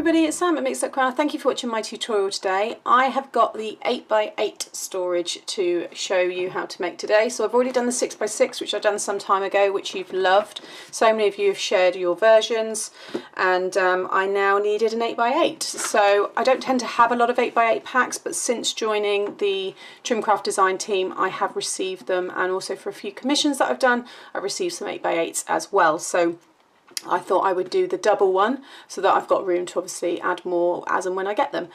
everybody, it's Sam at Mixed Up Craft. Thank you for watching my tutorial today. I have got the 8x8 storage to show you how to make today. So I've already done the 6x6, which I've done some time ago, which you've loved. So many of you have shared your versions, and I now needed an 8x8. So I don't tend to have a lot of 8x8 packs, but since joining the Trimcraft design team, I have received them, and also for a few commissions that I've done, I've received some 8x8s as well. So I thought I would do the double one so that I've got room to obviously add more as and when I get them.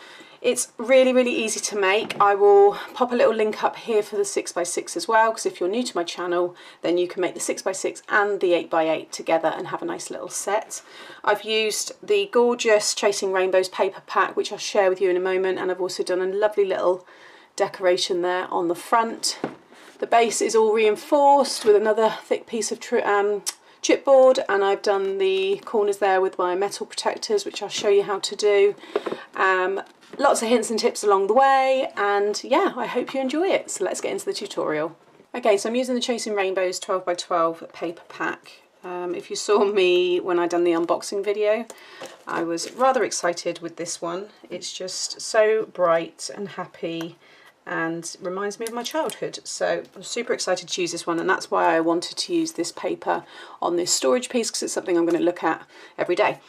It's really, really easy to make. I will pop a little link up here for the 6x6 as well, because if you're new to my channel, then you can make the 6x6 and the 8x8 together and have a nice little set. I've used the gorgeous Chasing Rainbows paper pack, which I'll share with you in a moment, and I've also done a lovely little decoration there on the front. The base is all reinforced with another thick piece of chipboard, and I've done the corners there with my metal protectors, which I'll show you how to do. Lots of hints and tips along the way, and yeah, I hope you enjoy it. So let's get into the tutorial. Okay, so I'm using the Chasing Rainbows 12x12 paper pack. If you saw me when I done the unboxing video, I was rather excited with this one. It's just so bright and happy and reminds me of my childhood, so I'm super excited to use this one, and that's why I wanted to use this paper on this storage piece, because it's something I'm going to look at every day.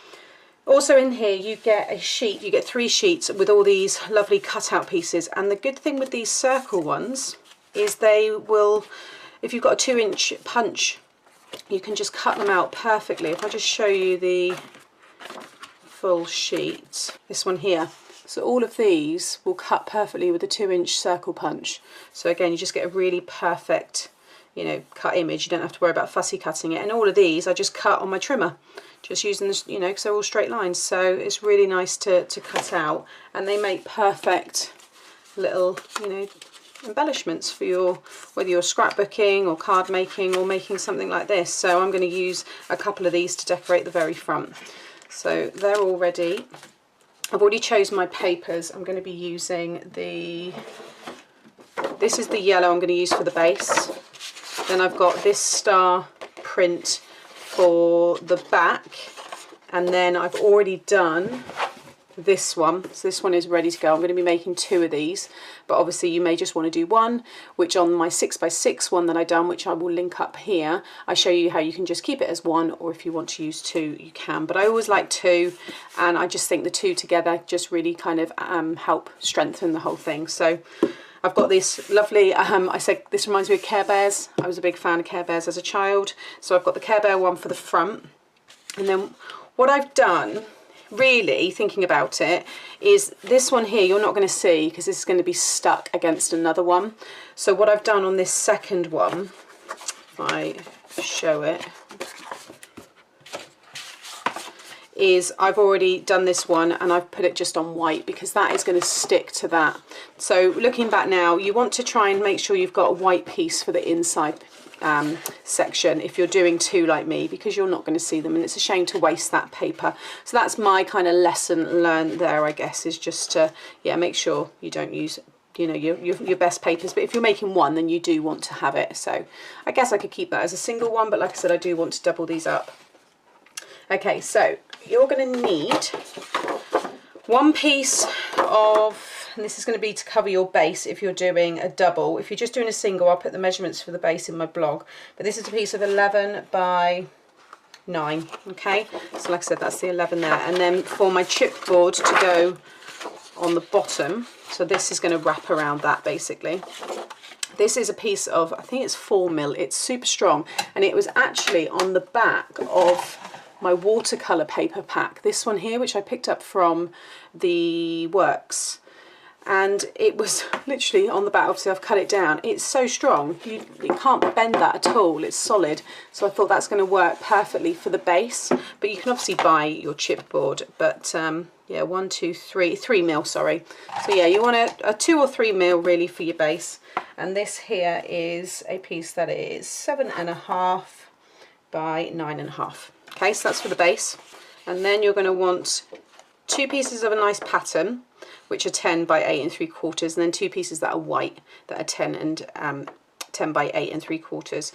Also in here you get a sheet, you get 3 sheets with all these lovely cutout pieces, and the good thing with these circle ones is they will, if you've got a 2-inch punch, you can just cut them out perfectly. If I just show you the full sheet, this one here. So all of these will cut perfectly with a 2-inch circle punch. So again, you just get a really perfect, you know, cut image. You don't have to worry about fussy cutting it. And all of these I just cut on my trimmer, just using this, you know, because they're all straight lines. So it's really nice to cut out, and they make perfect little, you know, embellishments for your, whether you're scrapbooking or card making or making something like this. So I'm going to use a couple of these to decorate the very front. So they're all ready. I've already chosen my papers. I'm going to be using this is the yellow I'm going to use for the base. Then I've got this star print for the back, and then I've already done this one. So this one is ready to go. I'm going to be making 2 of these, but obviously you may just want to do one, which on my 6x6 one that I done, which I will link up here, I show you how you can just keep it as 1, or if you want to use 2 you can, but I always like 2, and I just think the 2 together just really kind of help strengthen the whole thing. So I've got this lovely, I said this reminds me of Care Bears. I was a big fan of Care Bears as a child, so I've got the Care Bear one for the front. And then what I've done, really thinking about it, is this one here you're not going to see because this is going to be stuck against another one. So what I've done on this second one, if I show it, is I've already done this one and I've put it just on white, because that is going to stick to that. So looking back now, you want to try and make sure you've got a white piece for the inside section if you're doing 2 like me, because you're not going to see them, and it's a shame to waste that paper. So that's my kind of lesson learned there, I guess, is just to, yeah, make sure you don't use, you know, your best papers, but if you're making 1 then you do want to have it. So I guess I could keep that as a single one, but like I said, I do want to double these up. Okay, so you're going to need 1 piece of, and this is going to be to cover your base if you're doing a double. If you're just doing a single, I'll put the measurements for the base in my blog, but this is a piece of 11 by 9. Okay, so like I said, that's the 11 there. And then for my chipboard to go on the bottom, so this is going to wrap around that basically. This is a piece of, I think it's 4mm. It's super strong, and it was actually on the back of my watercolour paper pack, this one here, which I picked up from the Works, and it was literally on the back. Obviously I've cut it down. It's so strong, you can't bend that at all. It's solid, so I thought that's going to work perfectly for the base, but you can obviously buy your chipboard. But yeah, 1, 2, 3 3mm, sorry. So yeah, you want a 2 or 3mm really for your base, and this here is a piece that is 7.5 by 9.5. Okay, so that's for the base. And then you're going to want 2 pieces of a nice pattern, which are 10 by 8 3/4, and then 2 pieces that are white, that are 10 by 8 3/4,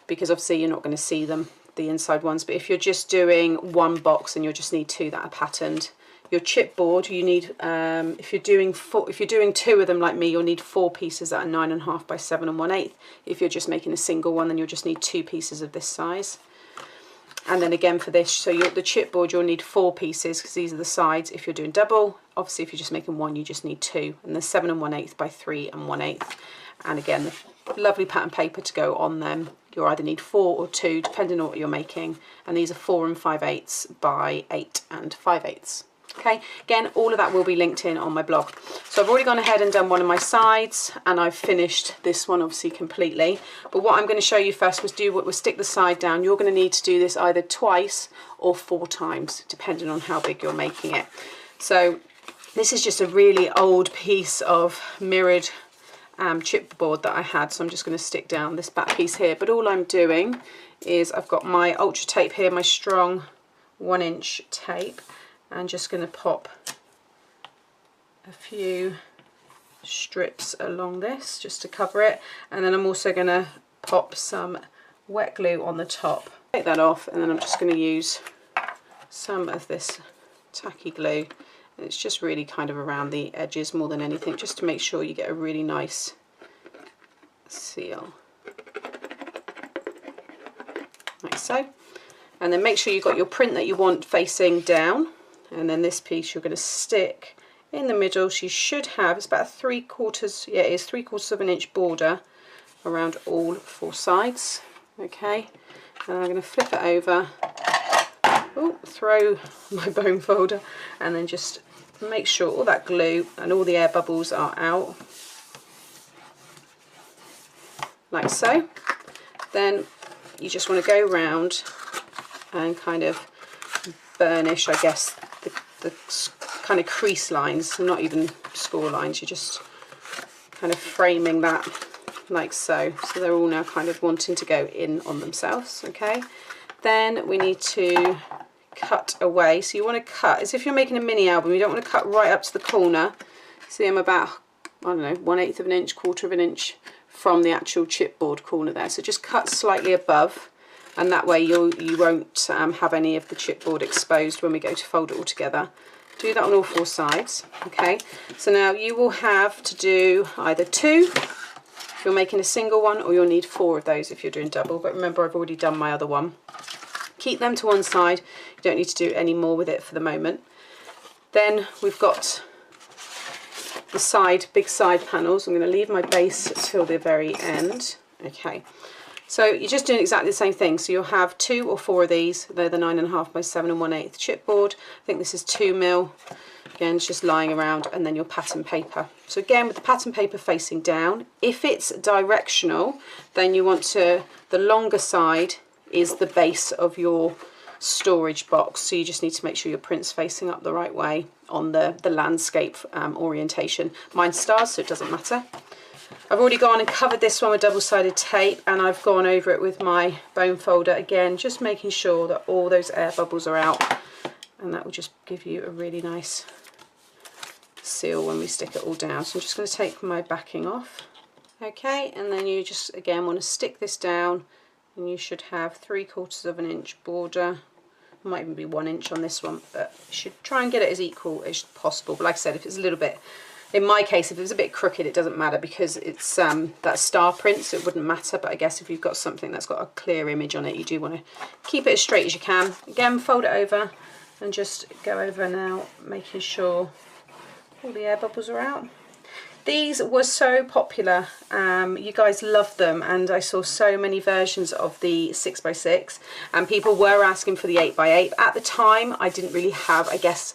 because obviously you're not going to see them, the inside ones. But if you're just doing 1 box and you'll just need 2 that are patterned, your chipboard, you need, if you're doing 2 of them like me, you'll need 4 pieces that are 9.5 by 7 1/8. If you're just making a single one, then you'll just need 2 pieces of this size. And then again for this, so the chipboard, you'll need 4 pieces because these are the sides. If you're doing double, obviously if you're just making 1, you just need 2. And the 7 1/8 by 3 1/8. And again, the lovely pattern paper to go on them. You'll either need 4 or 2, depending on what you're making. And these are 4 5/8 by 8 5/8. Okay, again, all of that will be linked in on my blog. So I've already gone ahead and done one of my sides, and I've finished this one obviously completely. But what I'm going to show you first was we'll stick the side down. You're going to need to do this either twice or 4 times, depending on how big you're making it. So this is just a really old piece of mirrored chipboard that I had, so I'm just going to stick down this back piece here. But all I'm doing is I've got my Ultra tape here, my strong 1-inch tape, and just going to pop a few strips along this just to cover it, and then I'm also going to pop some wet glue on the top. Take that off, and then I'm just going to use some of this tacky glue. It's just really kind of around the edges more than anything, just to make sure you get a really nice seal, like so. And then make sure you've got your print that you want facing down, and then this piece you're going to stick in the middle. So you should have, it's about 3/4, yeah, it is 3/4 of an inch border around all 4 sides. Okay, and I'm going to flip it over, throw my bone folder, and then just make sure all that glue and all the air bubbles are out, like so. Then you just want to go round and kind of burnish, I guess, the kind of crease lines, not even score lines. You're just kind of framing that like so. So they're all now kind of wanting to go in on themselves. Okay, then we need to cut away. So you want to cut as if you're making a mini album. You don't want to cut right up to the corner. See, I'm about, I don't know, 1/8 of an inch, 1/4 of an inch from the actual chipboard corner there. So just cut slightly above, and that way you won't have any of the chipboard exposed when we go to fold it all together. Do that on all 4 sides. Okay, so now you will have to do either 2 if you're making a single one, or you'll need 4 of those if you're doing double. But remember, I've already done my other one. Keep them to one side. You don't need to do any more with it for the moment. Then we've got the big side panels. I'm going to leave my base till the very end. Okay, so you're just doing exactly the same thing. So you'll have 2 or 4 of these. They're the 9.5 by 7 1/8 chipboard. I think this is 2 mil. Again, it's just lying around, and then your pattern paper. So again, with the pattern paper facing down, if it's directional, then you want to, the longer side is the base of your storage box. So you just need to make sure your print's facing up the right way on the landscape orientation. Mine's stars, so it doesn't matter. I've already gone and covered this one with double-sided tape, and I've gone over it with my bone folder again, just making sure that all those air bubbles are out, and that will just give you a really nice seal when we stick it all down. So I'm just going to take my backing off. Okay, and then you just again want to stick this down, and you should have 3/4 of an inch border. It might even be 1 inch on this one, but you should try and get it as equal as possible. But like I said, if it's a little bit, in my case, if it's a bit crooked, it doesn't matter because it's that star print, so it wouldn't matter. But I guess if you've got something that's got a clear image on it, you do want to keep it as straight as you can. Again, fold it over and just go over now, making sure all the air bubbles are out. These were so popular, you guys loved them, and I saw so many versions of the 6x6, and people were asking for the 8x8. At the time, I didn't really have, I guess,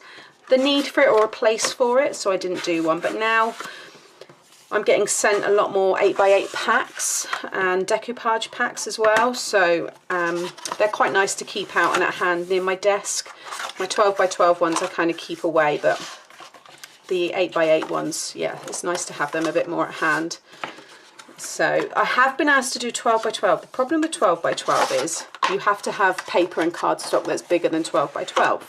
the need for it or a place for it, so I didn't do one. But now I'm getting sent a lot more 8x8 packs and decoupage packs as well, so they're quite nice to keep out and at hand near my desk. My 12x12 ones I kind of keep away, but the 8x8 ones, yeah, it's nice to have them a bit more at hand. So I have been asked to do 12x12. The problem with 12x12 is you have to have paper and cardstock that's bigger than 12x12.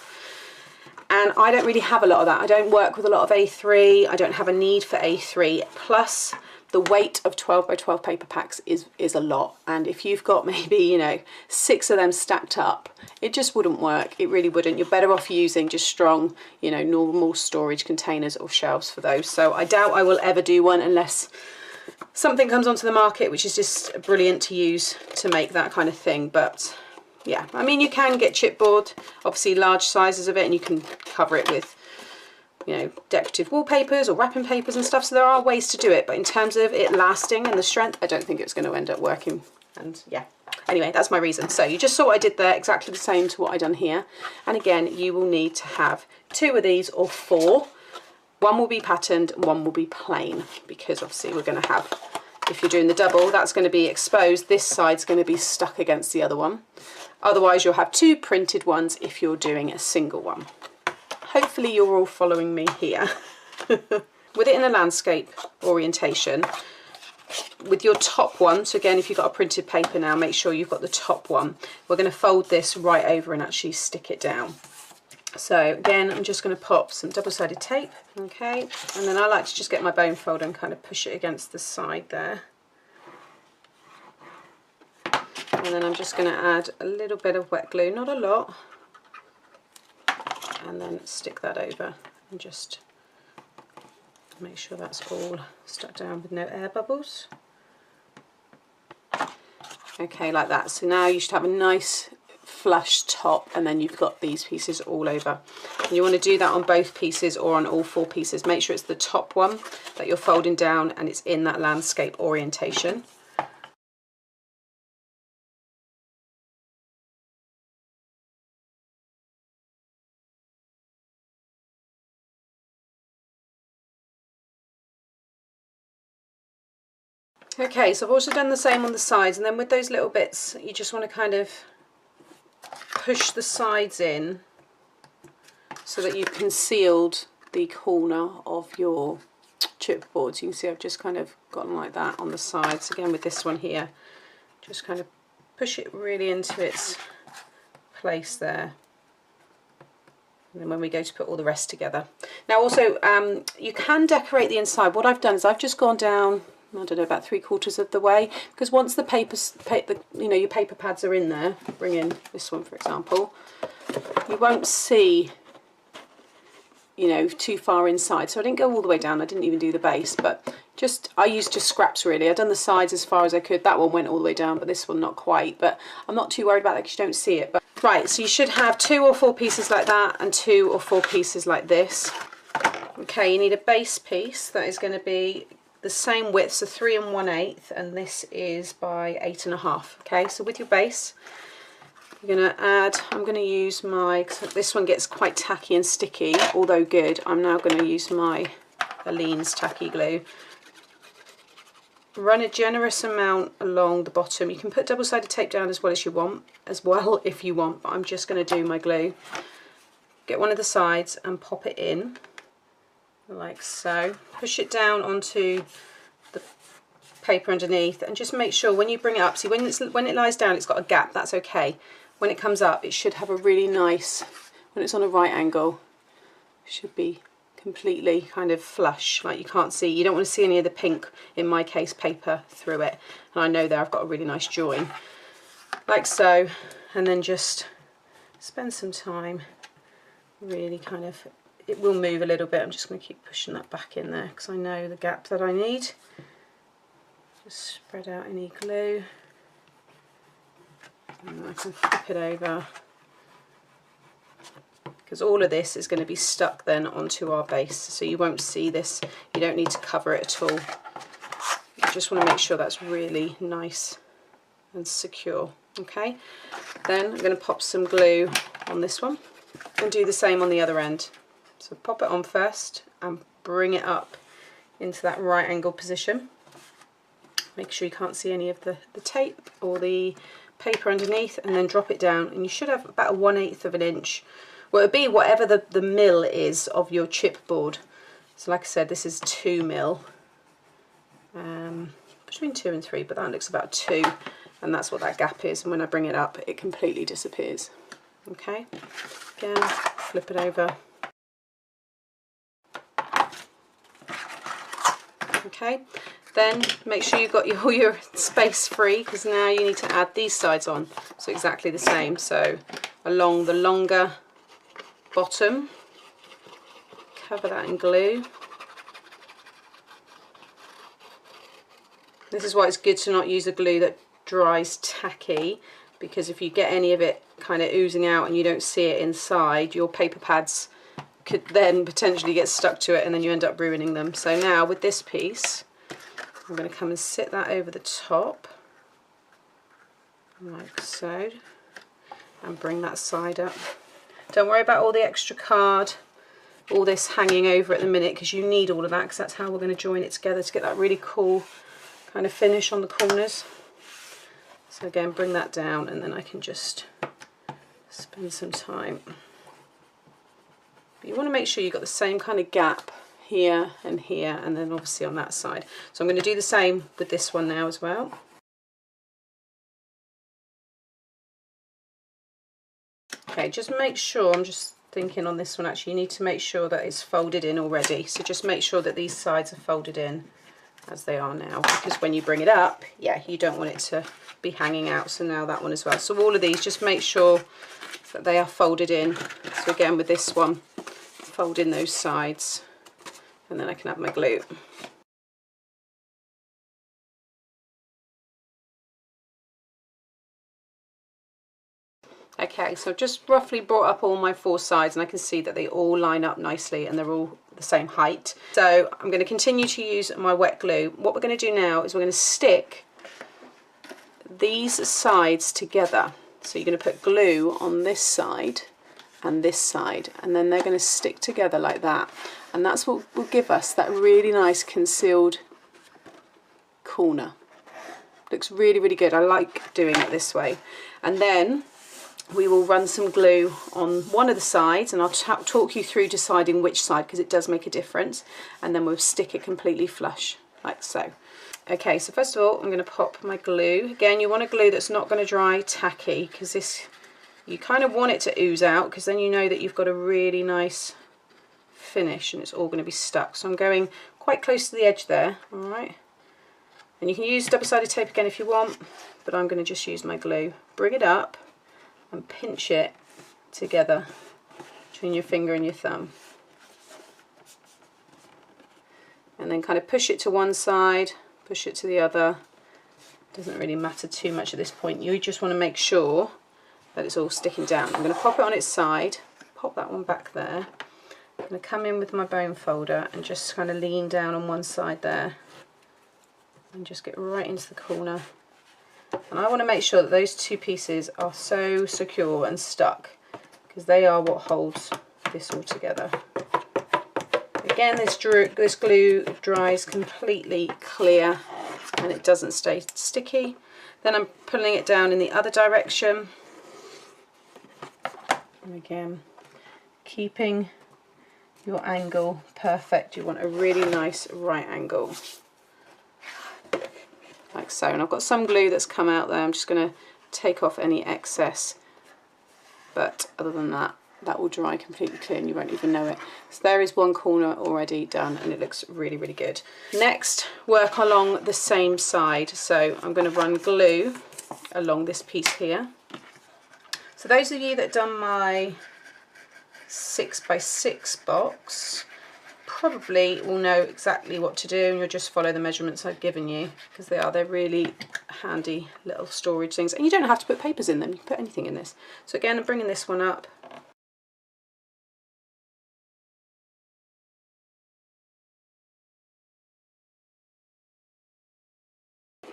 And I don't really have a lot of that. I don't work with a lot of A3. I don't have a need for A3. Plus, the weight of 12 by 12 paper packs is a lot, and if you've got maybe, you know, 6 of them stacked up, it just wouldn't work. It really wouldn't. You're better off using just strong, you know, normal storage containers or shelves for those. So I doubt I will ever do one unless something comes onto the market which is just brilliant to use to make that kind of thing. But yeah, I mean, you can get chipboard, obviously large sizes of it, and you can cover it with, you know, decorative wallpapers or wrapping papers and stuff. So there are ways to do it, but in terms of it lasting and the strength, I don't think it's going to end up working. And yeah, anyway, that's my reason. So you just saw what I did there, exactly the same to what I done here. And again, you will need to have 2 of these or 4. One will be patterned, one will be plain, because obviously we're going to have, if you're doing the double, that's going to be exposed. This side's going to be stuck against the other one. Otherwise, you'll have 2 printed ones if you're doing a single one. Hopefully you're all following me here. With it in a landscape orientation, with your top one, so again, if you've got a printed paper now, make sure you've got the top one. We're going to fold this right over and actually stick it down. So again, I'm just going to pop some double-sided tape, okay, and then I like to just get my bone folder and kind of push it against the side there. And then I'm just going to add a little bit of wet glue, not a lot, and then stick that over and just make sure that's all stuck down with no air bubbles. Okay, like that. So now you should have a nice flush top, and then you've got these pieces all over. And you want to do that on both pieces or on all 4 pieces. Make sure it's the top one that you're folding down and it's in that landscape orientation. Okay, so I've also done the same on the sides, and then with those little bits, you just want to kind of push the sides in so that you've concealed the corner of your chipboard. So you can see I've just kind of gotten like that on the sides. Again, with this one here, just kind of push it really into its place there. And then when we go to put all the rest together. Now also, you can decorate the inside. What I've done is I've just gone down, I don't know, about 3/4 of the way, because once the you know, your paper pads are in there, bring in this one for example, you won't see, you know, too far inside. So I didn't go all the way down, I didn't even do the base, but I used just scraps really. I've done the sides as far as I could. That one went all the way down, but this one not quite. But I'm not too worried about that because you don't see it. But right, so you should have 2 or 4 pieces like that and 2 or 4 pieces like this. Okay, you need a base piece that is going to be the same width, so 3 1/8, and this is by 8 1/2. Okay, so with your base, you're going to add, I'm going to use my, cause this one gets quite tacky and sticky, although good. I'm now going to use my Aleene's tacky glue. Run a generous amount along the bottom. You can put double-sided tape down as well if you want, but I'm just going to do my glue. Get one of the sides and pop it in like so. Push it down onto the paper underneath, and just make sure when you bring it up, see when it lies down it's got a gap, that's okay. When it comes up, it should have a really nice, when it's on a right angle, it should be completely kind of flush, like you can't see, you don't want to see any of the pink, in my case paper, through it. And I know there I've got a really nice join, like so. And then just spend some time really kind of, it will move a little bit, I'm just going to keep pushing that back in there because I know the gap that I need. Just spread out any glue, and I can flip it over, because all of this is going to be stuck then onto our base, so you won't see this, you don't need to cover it at all. You just want to make sure that's really nice and secure. Okay, then I'm going to pop some glue on this one and do the same on the other end. So pop it on first and bring it up into that right angle position. Make sure you can't see any of the tape or the paper underneath, and then drop it down, and you should have about a 1/8 of an inch. Well, it would be whatever the mil is of your chipboard. So like I said, this is 2 mil, between 2 and 3, but that looks about 2, and that's what that gap is, and when I bring it up it completely disappears. Okay, again, flip it over. Okay, Then make sure you've got all your space free, because now you need to add these sides on. So exactly the same. So along the longer bottom, cover that in glue. This is why it's good to not use a glue that dries tacky, because if you get any of it kind of oozing out and you don't see it inside, your paper pads could then potentially get stuck to it and then you end up ruining them. So now with this piece, I'm going to come and sit that over the top, like so, and bring that side up. Don't worry about all the extra card, all this hanging over at the minute, because you need all of that, because that's how we're going to join it together to get that really cool kind of finish on the corners. So again, bring that down, and then I can just spend some time. But you want to make sure you've got the same kind of gap here, and then obviously on that side. So I'm going to do the same with this one now as well. Okay, just make sure, I'm just thinking on this one actually, you need to make sure that it's folded in already. So just make sure that these sides are folded in as they are now, because when you bring it up, yeah, you don't want it to be hanging out. So now that one as well. So all of these, just make sure that they are folded in. So again with this one, fold in those sides, and then I can add my glue. Okay, so I've just roughly brought up all my 4 sides, and I can see that they all line up nicely and they're all the same height. So I'm going to continue to use my wet glue. What we're going to do now is we're going to stick these sides together. So you're going to put glue on this side and this side, and then they're going to stick together like that. And that's what will give us that really nice concealed corner. Looks really, really good. I like doing it this way. And then we will run some glue on one of the sides, and I'll talk you through deciding which side, because it does make a difference, and then we'll stick it completely flush like so. Okay, so first of all I'm going to pop my glue. Again, you want a glue that's not going to dry tacky, because this, you kind of want it to ooze out, because then you know that you've got a really nice finish and it's all going to be stuck. So I'm going quite close to the edge there, alright, and you can use double-sided tape again if you want, but I'm going to just use my glue. Bring it up and pinch it together between your finger and your thumb, and then kind of push it to one side, push it to the other. Doesn't really matter too much at this point. You just want to make sure that it's all sticking down. I'm going to pop it on its side, pop that one back there. I'm going to come in with my bone folder and just kind of lean down on one side there and just get right into the corner. And I want to make sure that those 2 pieces are so secure and stuck, because they are what holds this all together. Again, this glue dries completely clear and it doesn't stay sticky. Then I'm pulling it down in the other direction. And again, keeping your angle perfect. You want a really nice right angle, like so. And I've got some glue that's come out there. I'm just going to take off any excess, but other than that, that will dry completely clear and you won't even know it. So there is one corner already done, and it looks really, really good. Next, work along the same side. So I'm going to run glue along this piece here. So those of you that done my 6x6 box probably will know exactly what to do, and you'll just follow the measurements I've given you, because they're really handy little storage things, and you don't have to put papers in them, you can put anything in this. So again, I'm bringing this one up.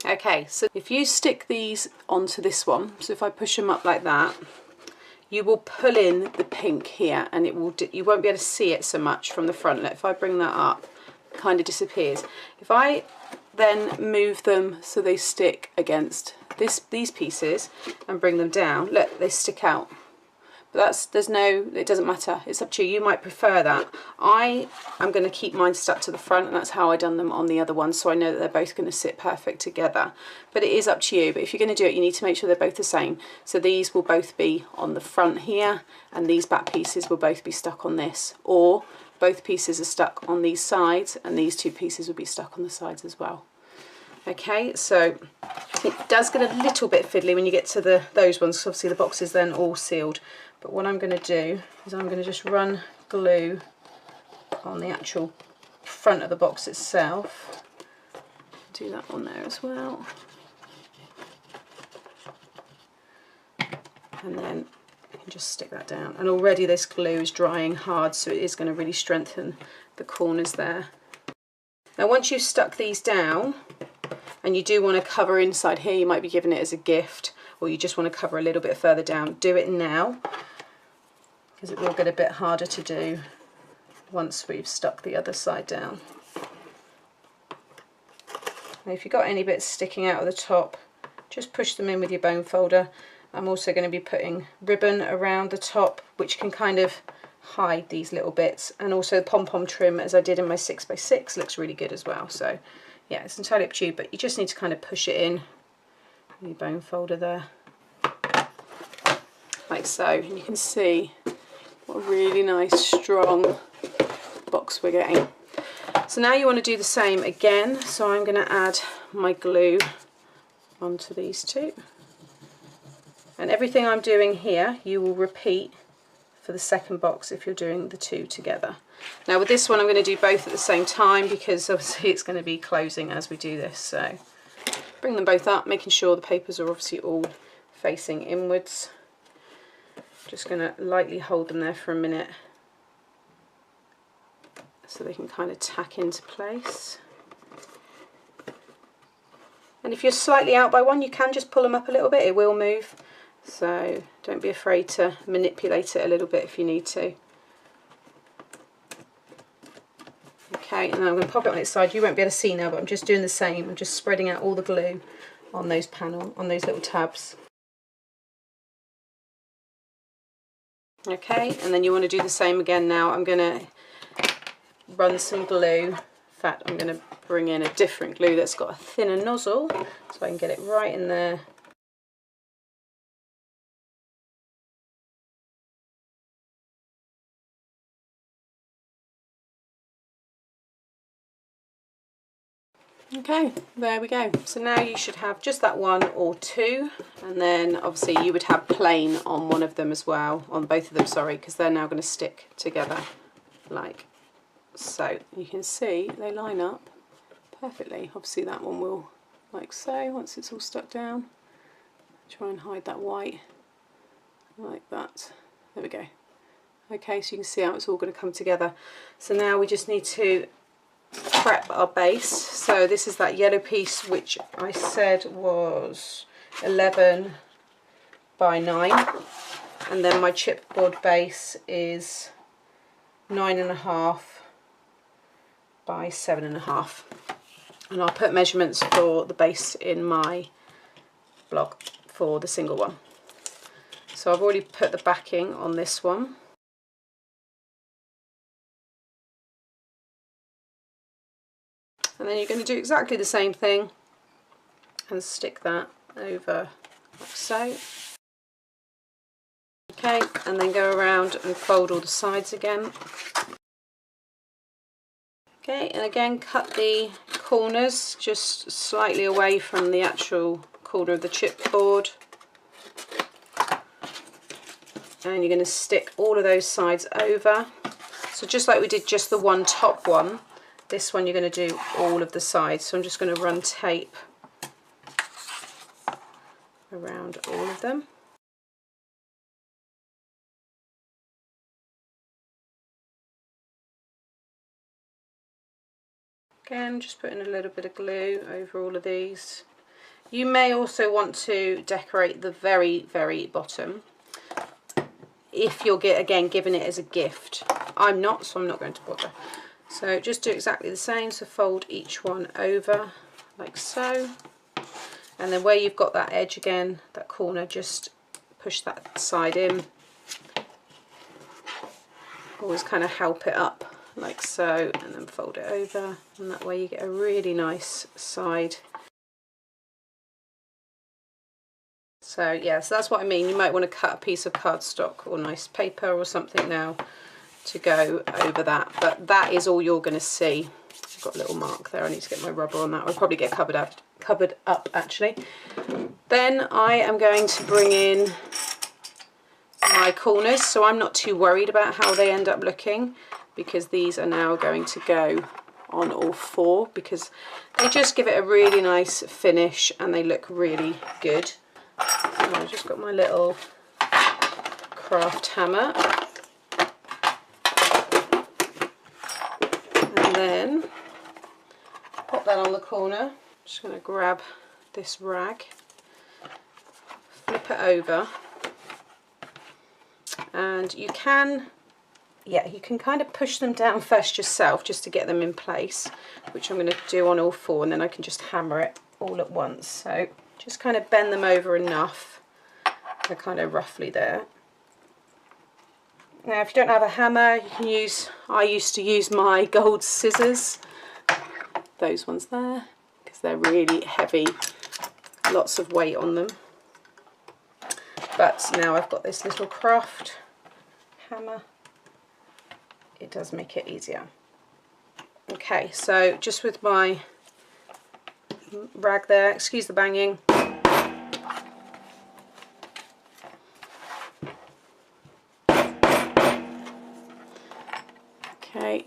Okay, so if you stick these onto this one, so if I push them up like that, you will pull in the pink here, and it will, you won't be able to see it so much from the front. If I bring that up, it kind of disappears. If I then move them so they stick against these pieces and bring them down, look, they stick out. But it doesn't matter, it's up to you. You might prefer that. I am going to keep mine stuck to the front, and that's how I done them on the other one, so I know that they're both going to sit perfect together. But it is up to you. But if you're going to do it, you need to make sure they're both the same. So these will both be on the front here, and these back pieces will both be stuck on this, or both pieces are stuck on these sides and these 2 pieces will be stuck on the sides as well. Okay, so it does get a little bit fiddly when you get to those ones, because obviously the box is then all sealed. But what I'm going to do is I'm going to just run glue on the actual front of the box itself. Do that on there as well. And then you can just stick that down. And already this glue is drying hard, so it is going to really strengthen the corners there. Now once you've stuck these down, and you do want to cover inside here, you might be giving it as a gift, or you just want to cover a little bit further down, do it now, because it will get a bit harder to do once we've stuck the other side down. Now if you've got any bits sticking out of the top, just push them in with your bone folder. I'm also going to be putting ribbon around the top, which can kind of hide these little bits, and also the pom-pom trim, as I did in my 6x6, looks really good as well. So yeah, it's entirely up to you, but you just need to kind of push it in with your bone folder there, like so, and you can see what a really nice strong box we're getting. So now you want to do the same again, so I'm going to add my glue onto these two, and everything I'm doing here you will repeat for the second box if you're doing the two together. Now with this one I'm going to do both at the same time, because obviously it's going to be closing as we do this. So bring them both up, making sure the papers are obviously all facing inwards. Just going to lightly hold them there for a minute so they can kind of tack into place. And if you're slightly out by one, you can just pull them up a little bit, it will move. So don't be afraid to manipulate it a little bit if you need to. Okay, and then I'm going to pop it on its side. You won't be able to see now, but I'm just doing the same. I'm just spreading out all the glue on those those little tabs. Okay, and then you want to do the same again now. I'm going to run some glue. In fact, I'm going to bring in a different glue that's got a thinner nozzle, so I can get it right in there. Okay, there we go. So now you should have just that one or two, and then obviously you would have plain on one of them as well, on both of them, sorry, because they're now going to stick together like so. You can see they line up perfectly. Obviously that one will, like so, once it's all stuck down. Try and hide that white like that. There we go. Okay, so you can see how it's all going to come together. So now we just need to prep our base. So this is that yellow piece which I said was 11 by 9, and then my chipboard base is 9.5 by 7.5, and I'll put measurements for the base in my blog for the single one. So I've already put the backing on this one. And then you're going to do exactly the same thing and stick that over like so. Okay, and then go around and fold all the sides again. Okay, and again cut the corners just slightly away from the actual corner of the chipboard. And you're going to stick all of those sides over. So just like we did just the one top one, this one you're going to do all of the sides. So I'm just going to run tape around all of them. Again, just putting a little bit of glue over all of these. You may also want to decorate the very, very bottom if you're again giving it as a gift. I'm not, so I'm not going to bother. So just do exactly the same. So fold each one over like so, and then where you've got that edge again, that corner, just push that side in. Always kind of help it up like so, and then fold it over, and that way you get a really nice side. So yeah, so that's what I mean. You might want to cut a piece of cardstock or nice paper or something now to go over that, but that is all you're going to see. I've got a little mark there. I need to get my rubber on that. I'll probably get covered up actually. Then I am going to bring in my corners, so I'm not too worried about how they end up looking, because these are now going to go on all four, because they just give it a really nice finish and they look really good. So I've just got my little craft hammer, and then pop that on the corner. I'm just going to grab this rag, flip it over, and you can kind of push them down first yourself just to get them in place, which I'm going to do on all four, and then I can just hammer it all at once. So just kind of bend them over enough. They're kind of roughly there. Now if you don't have a hammer, you can use, I used to use my gold scissors, those ones there, because they're really heavy, lots of weight on them. But now I've got this little craft hammer, it does make it easier. Okay, so just with my rag there, excuse the banging. Okay,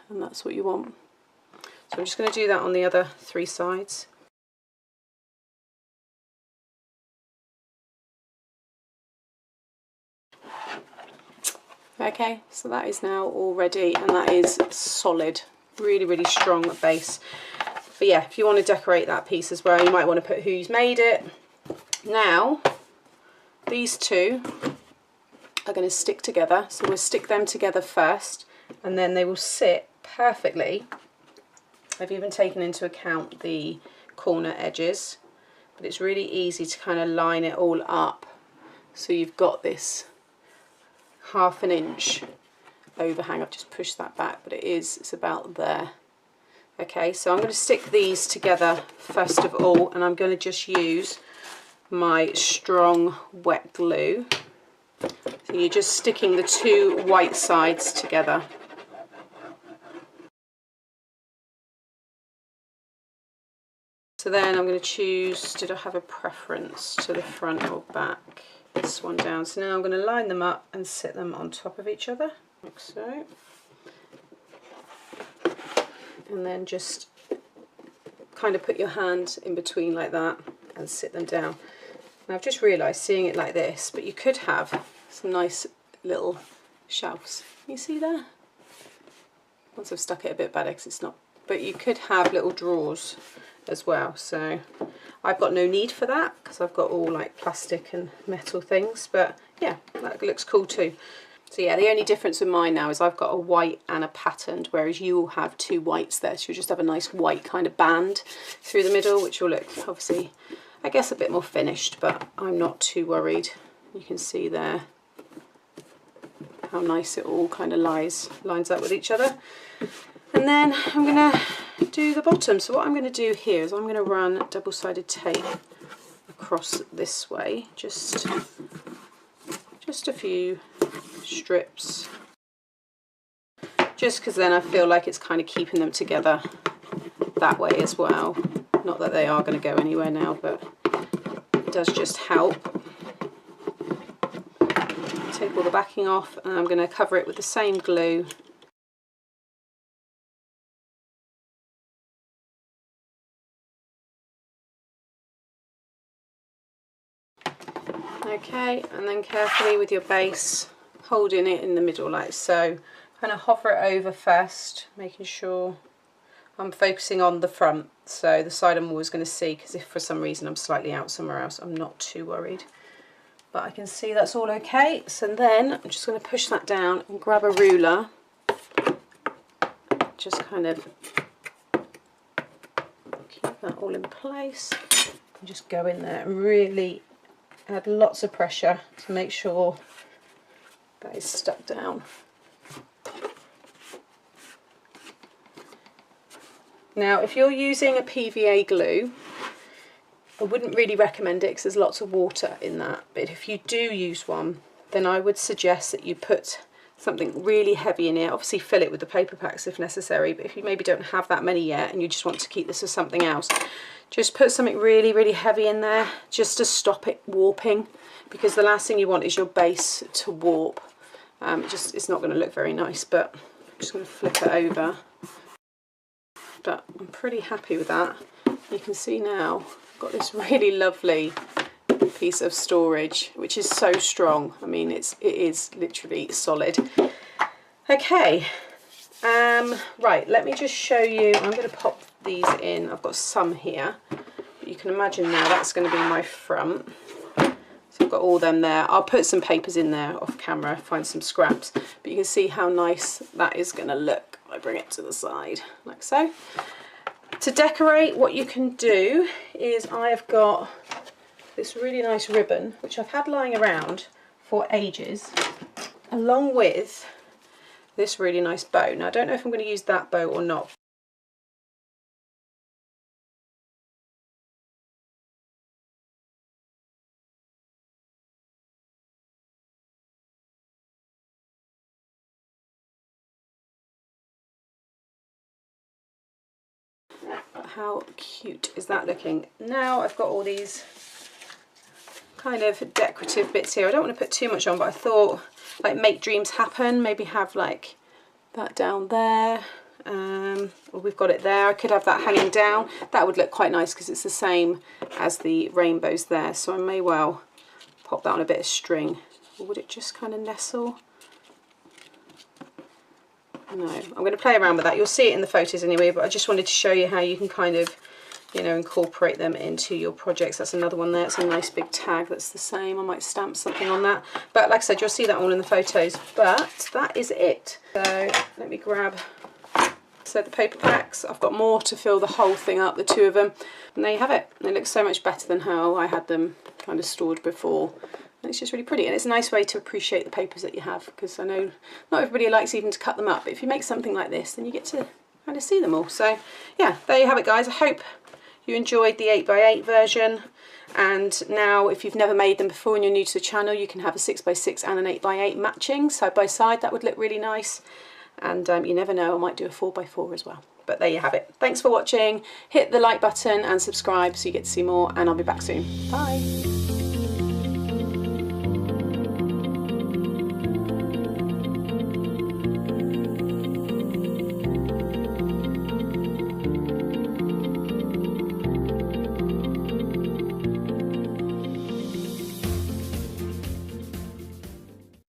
and that's what you want. So I'm just going to do that on the other three sides. Okay, so that is now all ready, and that is solid, really, really strong base. But yeah, if you want to decorate that piece as well, you might want to put who's made it. Now, these two are going to stick together, so we'll stick them together first, and then they will sit perfectly. I've even taken into account the corner edges, but it's really easy to kind of line it all up, so you've got this ½ inch overhang. I've just pushed that back, but it's about there. Okay, so I'm going to stick these together first of all, and I'm going to just use my strong wet glue. So you're just sticking the two white sides together. So then I'm going to choose, did I have a preference to the front or back? This one down. So now I'm going to line them up and sit them on top of each other, like so. And then just kind of put your hand in between like that and sit them down. And I've just realised, seeing it like this, but you could have some nice little shelves. You see there? Once I've stuck it a bit better because it's not, but you could have little drawers as well. So I've got no need for that because I've got all like plastic and metal things, but yeah, that looks cool too. So yeah, the only difference with mine now is I've got a white and a patterned, whereas you will have two whites there, so you just have a nice white kind of band through the middle, which will look obviously, I guess, a bit more finished, but I'm not too worried. You can see there how nice it all kind of lines up with each other. And then I'm going to do the bottom. So what I'm going to do here is I'm going to run double-sided tape across this way, just a few strips, just because then I feel like it's kind of keeping them together that way as well. Not that they are going to go anywhere now, but it does just help. Take all the backing off, and I'm going to cover it with the same glue. Okay, and then carefully with your base, holding it in the middle like so, kind of hover it over first, making sure I'm focusing on the front, so the side I'm always going to see, because if for some reason I'm slightly out somewhere else, I'm not too worried. But I can see that's all okay. So then I'm just going to push that down and grab a ruler, just kind of keep that all in place, and just go in there and really add lots of pressure to make sure that is stuck down. Now if you're using a PVA glue, I wouldn't really recommend it because there's lots of water in that, but if you do use one, then I would suggest that you put something really heavy in here. Obviously fill it with the paper packs if necessary, but if you maybe don't have that many yet and you just want to keep this as something else, just put something really, really heavy in there just to stop it warping, because the last thing you want is your base to warp. It's not going to look very nice, but I'm just going to flip it over. But I'm pretty happy with that. You can see now I've got this really lovely piece of storage, which is so strong. I mean, it is literally solid. Okay, right, let me just show you. I'm going to pop these in. I've got some here, but you can imagine now that's going to be my front. So I've got all them there. I'll put some papers in there off camera, find some scraps, but you can see how nice that is going to look. I bring it to the side like so. To decorate, what you can do is I've got this really nice ribbon, which I've had lying around for ages, along with this really nice bow. Now I don't know if I'm going to use that bow or not. How cute is that looking? Now I've got all these kind of decorative bits here. I don't want to put too much on, but I thought, like, make dreams happen, maybe have like that down there, or we've got it there. I could have that hanging down. That would look quite nice because it's the same as the rainbows there, so I may well pop that on a bit of string. Or would it just kind of nestle? No, I'm going to play around with that. You'll see it in the photos anyway, but I just wanted to show you how you can kind of, you know, incorporate them into your projects. That's another one there. It's a nice big tag that's the same. I might stamp something on that. But like I said, you'll see that all in the photos. But that is it. So let me grab, so the paper packs. I've got more to fill the whole thing up, the two of them. And there you have it. They look so much better than how I had them kind of stored before. And it's just really pretty, and it's a nice way to appreciate the papers that you have, because I know not everybody likes even to cut them up, but if you make something like this, then you get to kind of see them all. So yeah, there you have it, guys. I hope you enjoyed the 8x8 version, and now if you've never made them before and you're new to the channel, you can have a 6x6 and an 8x8 matching side by side. That would look really nice, and you never know, I might do a 4x4 as well. But there you have it. Thanks for watching. Hit the like button and subscribe so you get to see more, and I'll be back soon. Bye.